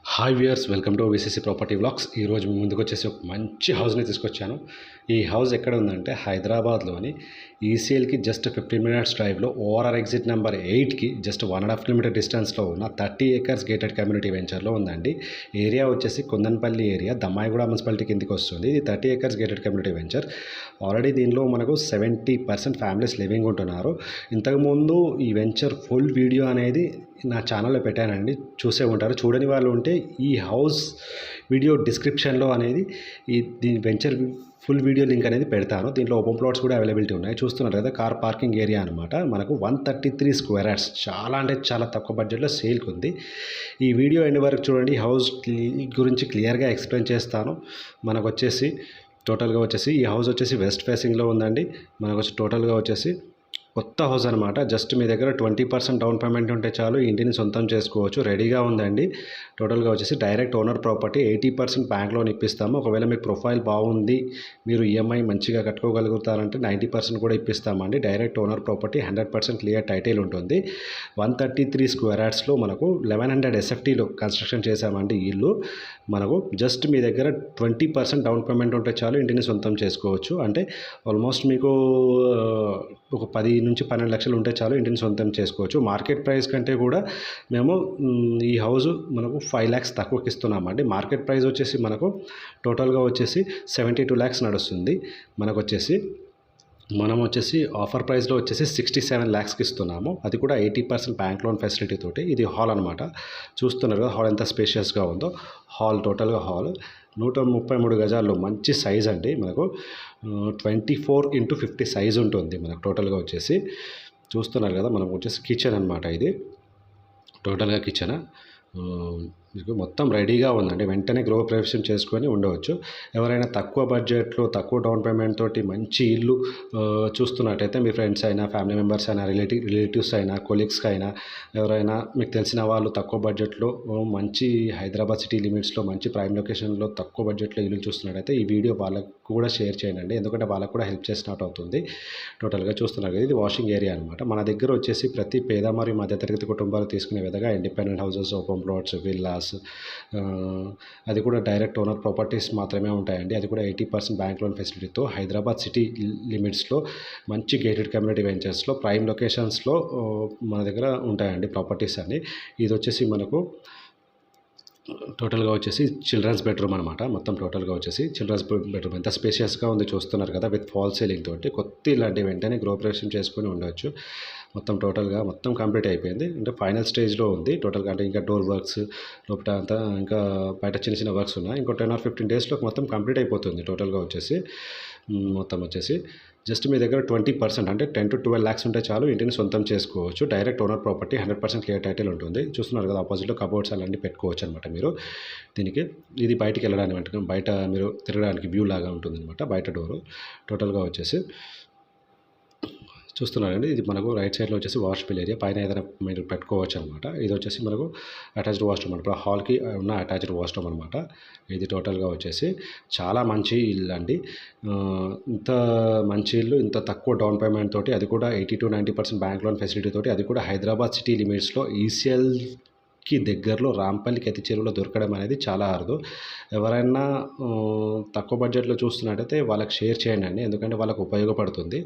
Hi viewers, welcome to VCC property vlogs. ఈరోజు మీ ముందుకు వచ్చేసి ఒక మంచి హౌస్ని తీసుకొచ్చాను. ఈ హౌస్ ఎక్కడ ఉందంటే హైదరాబాద్లోని ఈసీఎల్కి జస్ట్ 15 minutes డ్రైవ్లో ఓఆర్ఆర్ ఎగ్జిట్ నెంబర్ 8కి జస్ట్ 1.5 kilometer డిస్టెన్స్లో ఉన్న 30 acres గేటెడ్ కమ్యూనిటీ వెంచర్లో ఉందండి. ఏరియా వచ్చేసి కుందన్పల్లి ఏరియా, దమ్మాయిగూడ మున్సిపాలిటీ కిందకి వస్తుంది. ఇది 30 acres gated community venture. Already దీనిలో మనకు 70% ఫ్యామిలీస్ లివింగ్ ఉంటున్నారు. ఇంతకుముందు ఈ వెంచర్ ఫుల్ వీడియో అనేది నా ఛానల్లో పెట్టానండి, చూసే ఉంటారు. చూడని వాళ్ళు ఉంటే ఈ హౌస్ వీడియో డిస్క్రిప్షన్లో అనేది దీని వెంచర్ ఫుల్ వీడియో లింక్ అనేది పెడతాను. దీంట్లో ఓపెన్ ప్లాట్స్ కూడా అవైలబిలిటీ ఉన్నాయి. చూస్తున్నారు కదా, కార్ పార్కింగ్ ఏరియా అనమాట. మనకు 133 square yards, చాలా అంటే చాలా తక్కువ బడ్జెట్లో సేల్కి ఉంది. ఈ వీడియో ఎండ్ వరకు చూడండి. హౌస్ గురించి క్లియర్గా ఎక్స్ప్లెయిన్ చేస్తాను. మనకు వచ్చేసి టోటల్గా వచ్చేసి ఈ హౌస్ వచ్చేసి వెస్ట్ ఫేసింగ్లో ఉందండి. మనకు వచ్చి టోటల్గా వచ్చేసి కొత్త హౌస్ అనమాట. జస్ట్ మీ దగ్గర 20% డౌన్ పేమెంట్ ఉంటే చాలు ఇంటిని సొంతం చేసుకోవచ్చు. రెడీగా ఉందండి. టోటల్గా వచ్చేసి direct owner property. 80% bank loan ఇప్పిస్తాము. ఒకవేళ మీకు ప్రొఫైల్ బాగుంది, మీరు ఈఎంఐ మంచిగా కట్టుకోగలుగుతారంటే 90% కూడా ఇప్పిస్తామండి. Direct owner property, 100% clear title ఉంటుంది. 133 square yardsలో మనకు 1100 SFTలో కన్స్ట్రక్షన్ చేశామండి. ఇల్లు మనకు జస్ట్ మీ దగ్గర 20% డౌన్ పేమెంట్ ఉంటే చాలు ఇంటిని సొంతం చేసుకోవచ్చు. అంటే ఆల్మోస్ట్ మీకు ఒక 10 నుంచి 12 లక్షలు ఉంటే చాలు ఇంటిని సొంతం చేసుకోవచ్చు. మార్కెట్ ప్రైస్ కంటే కూడా మేము ఈ హౌస్ మనకు 5 lakhs తక్కువకి ఇస్తున్నామండి. మార్కెట్ ప్రైస్ వచ్చేసి మనకు టోటల్గా వచ్చేసి 72 lakhs నడుస్తుంది. మనకు వచ్చేసి మనం వచ్చేసి ఆఫర్ ప్రైస్లో వచ్చేసి 67 lakhsకి ఇస్తున్నాము. అది కూడా 80% బ్యాంక్ లోన్ ఫెసిలిటీ తోటి. ఇది హాల్ అనమాట. చూస్తున్నారు కదా హాల్ ఎంత స్పేషియస్గా ఉందో. హాల్ టోటల్గా హాల్ 133 గజాల్లో మంచి సైజ్ అండి. మనకు 24x50 సైజ్ ఉంటుంది. మనకు టోటల్గా వచ్చేసి చూస్తున్నారు కదా, మనకు వచ్చేసి కిచెన్ అనమాట. ఇది టోటల్గా కిచెన్ మీకు మొత్తం రెడీగా ఉందండి. వెంటనే గృహ ప్రవేశం చేసుకొని ఉండవచ్చు. ఎవరైనా తక్కువ బడ్జెట్లో తక్కువ డౌన్ పేమెంట్ తోటి మంచి ఇల్లు చూస్తున్నట్టయితే మీ ఫ్రెండ్స్ అయినా, ఫ్యామిలీ మెంబర్స్ అయినా, రిలేటివ్స్ అయినా, కొలీగ్స్కి అయినా, ఎవరైనా మీకు తెలిసిన వాళ్ళు తక్కువ బడ్జెట్లో మంచి హైదరాబాద్ సిటీ లిమిట్స్లో మంచి ప్రైమ్ లొకేషన్లో తక్కువ బడ్జెట్లో ఇల్లు చూస్తున్నట్టయితే ఈ వీడియో వాళ్ళకు కూడా షేర్ చేయండి. ఎందుకంటే వాళ్ళకు కూడా హెల్ప్ చేసినట్టు అవుతుంది. టోటల్గా చూస్తున్నారు కదా, ఇది వాషింగ్ ఏరియా అనమాట. మన దగ్గర వచ్చేసి ప్రతి పేద మరియు మధ్యతరగతి కుటుంబాలు తీసుకునే విధంగా independent houses, open plots, villas, అది కూడా డైరెక్ట్ ఓనర్ ప్రాపర్టీస్ మాత్రమే ఉంటాయండి. అది కూడా 80% బ్యాంక్ లోన్ ఫెసిలిటీతో హైదరాబాద్ సిటీ లిమిట్స్లో మంచి గేటెడ్ కమ్యూనిటీ వెంచర్స్లో ప్రైమ్ లొకేషన్స్లో మన దగ్గర ఉంటాయండి ప్రాపర్టీస్ అన్ని. ఇది వచ్చేసి మనకు టోటల్గా వచ్చేసి చిల్డ్రన్స్ బెడ్రూమ్ అనమాట. మొత్తం టోటల్గా వచ్చేసి చిల్డ్రన్స్ బెడ్రూమ్ ఎంత స్పేషియస్గా ఉంది చూస్తున్నారు కదా, విత్ ఫాల్ సీలింగ్ తోటి. కొత్త ఇలాంటి వెంటనే గృహప్రవేశం చేసుకొని ఉండవచ్చు. మొత్తం టోటల్గా మొత్తం కంప్లీట్ అయిపోయింది. అంటే ఫైనల్ స్టేజ్లో ఉంది టోటల్గా. అంటే ఇంకా డోర్ వర్క్స్ లోపల అంతా, ఇంకా బయట చిన్న చిన్న వర్క్స్ ఉన్నాయి. ఇంకో 10 or 15 daysలో మొత్తం కంప్లీట్ అయిపోతుంది. టోటల్గా వచ్చేసి మొత్తం వచ్చేసి జస్ట్ మీ దగ్గర 20% అంటే 10 to 12 lakhs ఉంటే చాలు ఇంటిని సొంతం చేసుకోవచ్చు. Direct owner property, 100% clear title ఉంటుంది. చూస్తున్నారు కదా, ఆపోజిట్లో కబోర్డ్స్ అలాంటి పెట్టుకోవచ్చు అనమాట మీరు. దీనికి ఇది బయటికి వెళ్ళడానికి అంటే బయట మీరు తిరగడానికి వ్యూ లాగా ఉంటుంది అనమాట. బయట డోరు టోటల్గా వచ్చేసి చూస్తున్నారండి. ఇది మనకు రైట్ సైడ్లో వచ్చేసి వాష్బేల్ ఏరియా, పైన ఏదైనా మీరు పెట్టుకోవచ్చు అనమాట. ఇది వచ్చేసి మనకు అటాచ్డ్ వాష్రూమ్ అనమాట. హాల్కి ఉన్న అటాచ్డ్ వాష్రూమ్ అనమాట. ఇది టోటల్గా వచ్చేసి చాలా మంచి ఇల్లు అండి. ఇంత మంచి ఇల్లు, ఇంత తక్కువ డౌన్ పేమెంట్ తోటి, అది కూడా 80 to 90% బ్యాంక్ లోన్ ఫెసిలిటీ తోటి, అది కూడా హైదరాబాద్ సిటీ లిమిట్స్లో ఈసీఎల్కి దగ్గరలో రాంపల్లి కెత్తి చెరువులో దొరకడం అనేది చాలా అరుదు. ఎవరైనా తక్కువ బడ్జెట్లో చూస్తున్నట్టయితే వాళ్ళకి షేర్ చేయండి అండి, ఎందుకంటే వాళ్ళకు ఉపయోగపడుతుంది.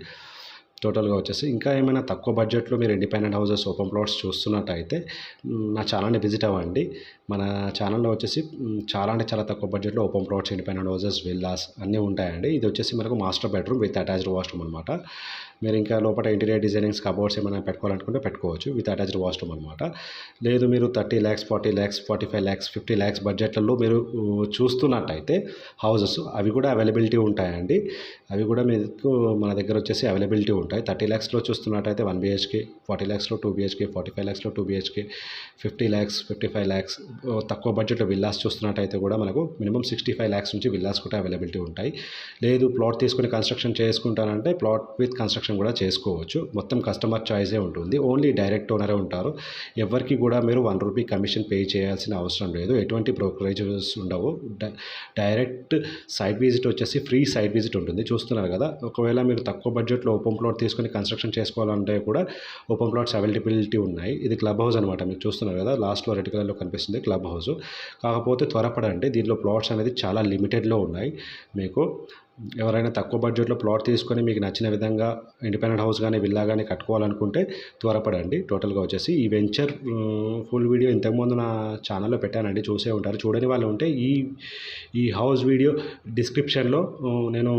టోటల్గా వచ్చేసి ఇంకా ఏమైనా తక్కువ బడ్జెట్లో మీరు ఇండిపెండెంట్ హౌసెస్, ఓపెన్ ప్లాట్స్ చూస్తున్నట్టయితే నా ఛానల్ని విజిట్ అవ్వండి. మన ఛానల్లో వచ్చేసి చాలా అంటే చాలా తక్కువ బడ్జెట్లో open plots, independent houses, villas అన్నీ ఉంటాయండి. ఇది వచ్చేసి మనకు master bedroom with attached washroom అనమాట. మీరు ఇంకా లోపల ఇంటీరియర్ డిజైనింగ్స్, కబోర్డ్స్ ఏమైనా పెట్టుకోవాలనుకుంటే పెట్టుకోవచ్చు విత్ అటాచ్డ్ వాష్రూమ్ అనమాట. లేదు మీరు 30 lakhs, 40 lakhs, 45 lakhs, 50 lakhs బడ్జెట్లలో మీరు చూస్తున్నట్టయితే హౌసెస్ అవి కూడా అవైలబిలిటీ ఉంటాయండి. అవి కూడా మీకు మన దగ్గర వచ్చేసి అవైలబిలిటీ ఉంటాయి. 30 lakhsలో చూస్తున్నట్టయితే 1 BHK, 40 lakhsలో 2 BHK, 45 lakhsలో 2 BHK, 50 lakhs, 55 lakhs. తక్కువ బడ్జెట్లో విల్లాస్ చూస్తున్నట్టయితే కూడా మనకు మినిమం 65 lakhs నుంచి విల్లాస్ కూడా అవైలబిలిటీ ఉంటాయి. లేదు ప్లాట్ తీసుకుని కన్స్ట్రక్షన్ చేసుకుంటారంటే ప్లాట్ విత్ కన్స్ట్రక్షన్ కన్స్ట్రక్షన్ కూడా చేసుకోవచ్చు. మొత్తం కస్టమర్ చాయిసే ఉంటుంది. ఓన్లీ డైరెక్ట్ ఓనరే ఉంటారు. ఎవరికి కూడా మీరు ₹1 కమిషన్ పే చేయాల్సిన అవసరం లేదు. ఎటువంటి బ్రోకరేజెస్ ఉండవు. డైరెక్ట్ సైట్ విజిట్ వచ్చేసి ఫ్రీ సైట్ విజిట్ ఉంటుంది. చూస్తున్నారు కదా. ఒకవేళ మీరు తక్కువ బడ్జెట్లో ఓపెన్ ప్లాట్ తీసుకొని కన్స్ట్రక్షన్ చేసుకోవాలంటే కూడా ఓపెన్ ప్లాట్స్ అవైలబిలిటీ ఉన్నాయి. ఇది క్లబ్ హౌస్ అనమాట. మీరు చూస్తున్నారు కదా, లాస్ట్లో రెడ్ కలర్లో కనిపిస్తుంది క్లబ్ హౌస్. కాకపోతే త్వరపడండి, దీనిలో ప్లాట్స్ అనేది చాలా లిమిటెడ్లో ఉన్నాయి. మీకు ఎవరైనా తక్కువ బడ్జెట్లో ప్లాట్ తీసుకొని మీకు నచ్చిన విధంగా ఇండిపెండెంట్ హౌస్ కానీ విల్లా కానీ కట్టుకోవాలనుకుంటే త్వరపడండి. టోటల్గా వచ్చేసి ఈ వెంచర్ ఫుల్ వీడియో ఇంతకుముందు నా ఛానల్లో పెట్టానండి, చూసే ఉంటారు. చూడని వాళ్ళు ఉంటే ఈ హౌస్ వీడియో డిస్క్రిప్షన్లో నేను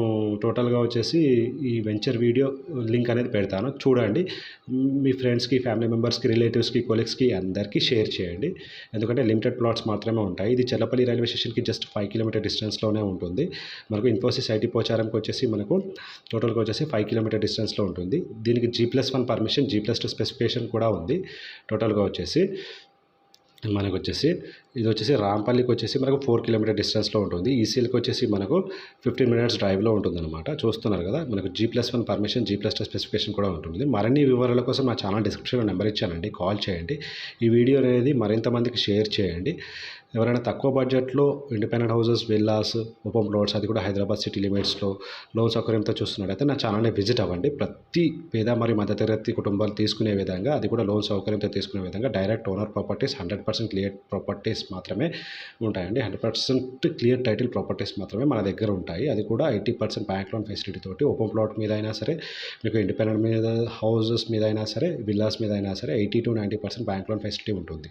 టోటల్గా వచ్చేసి ఈ వెంచర్ వీడియో లింక్ అనేది పెడతాను, చూడండి. మీ ఫ్రెండ్స్కి, ఫ్యామిలీ మెంబర్స్కి, రిలేటివ్స్కి, కొలీగ్స్కి అందరికీ షేర్ చేయండి. ఎందుకంటే లిమిటెడ్ ప్లాట్స్ మాత్రమే ఉంటాయి. ఇది చెల్లపల్లి రైల్వే స్టేషన్కి జస్ట్ 5 కిలోమీటర్ డిస్టెన్స్లోనే ఉంటుంది. మనకు ఇన్ఫోసిస్ ఐటీ పోచారంకి వచ్చేసి మనకు టోటల్గా వచ్చేసి 5 కిలోమీటర్ డిస్టెన్స్లో ఉంటుంది. దీనికి G+1 పర్మిషన్, G+2 స్పెసిఫికేషన్ కూడా ఉంది. టోటల్గా వచ్చేసి మనకు వచ్చేసి ఇది వచ్చేసి రాంపల్లికి వచ్చేసి మనకు 4 కిలోమీటర్ డిస్టెన్స్లో ఉంటుంది. ఈసీఎల్కి వచ్చేసి మనకు 15 మినిట్స్ డ్రైవ్లో ఉంటుందన్నమాట. చూస్తున్నారు కదా, మనకు G+1 పర్మిషన్, G+2 స్పెసిఫికేషన్ కూడా ఉంటుంది. మరిన్ని వివరాల కోసం నా ఛానల్ డిస్క్రిప్షన్లో నెంబర్ ఇచ్చానండి, కాల్ చేయండి. ఈ వీడియో అనేది మరింత మందికి షేర్ చేయండి. ఎవరైనా తక్కువ బడ్జెట్లో independent houses, villas, open plots, అది కూడా హైదరాబాద్ సిటీ లిమిట్స్లో లోన్ సౌకర్యంతో చూస్తున్నట్టయితే నా ఛానల్ని విజిట్ అవ్వండి. ప్రతి పేద మరియు మధ్యతరగతి కుటుంబాలు తీసుకునే విధంగా, అది కూడా లోన్ సౌకర్యంతో తీసుకునే విధంగా direct owner properties, 100% clear properties మాత్రమే ఉంటాయండి. 100% క్లియర్ టైటిల్ ప్రాపర్టీస్ మాత్రమే మన దగ్గర ఉంటాయి. అది కూడా 80% బ్యాంక్ లోన్ ఫెసిలిటీ తోటి. ఓపెన్ ప్లాట్ మీద అయినా సరే, మీకు ఇండిపెండెంట్ మీద హౌసెస్ మీద అయినా సరే, విల్లాస్ మీద అయినా సరే 80 to 90% బ్యాంక్ లోన్ ఫెసిలిటీ ఉంటుంది.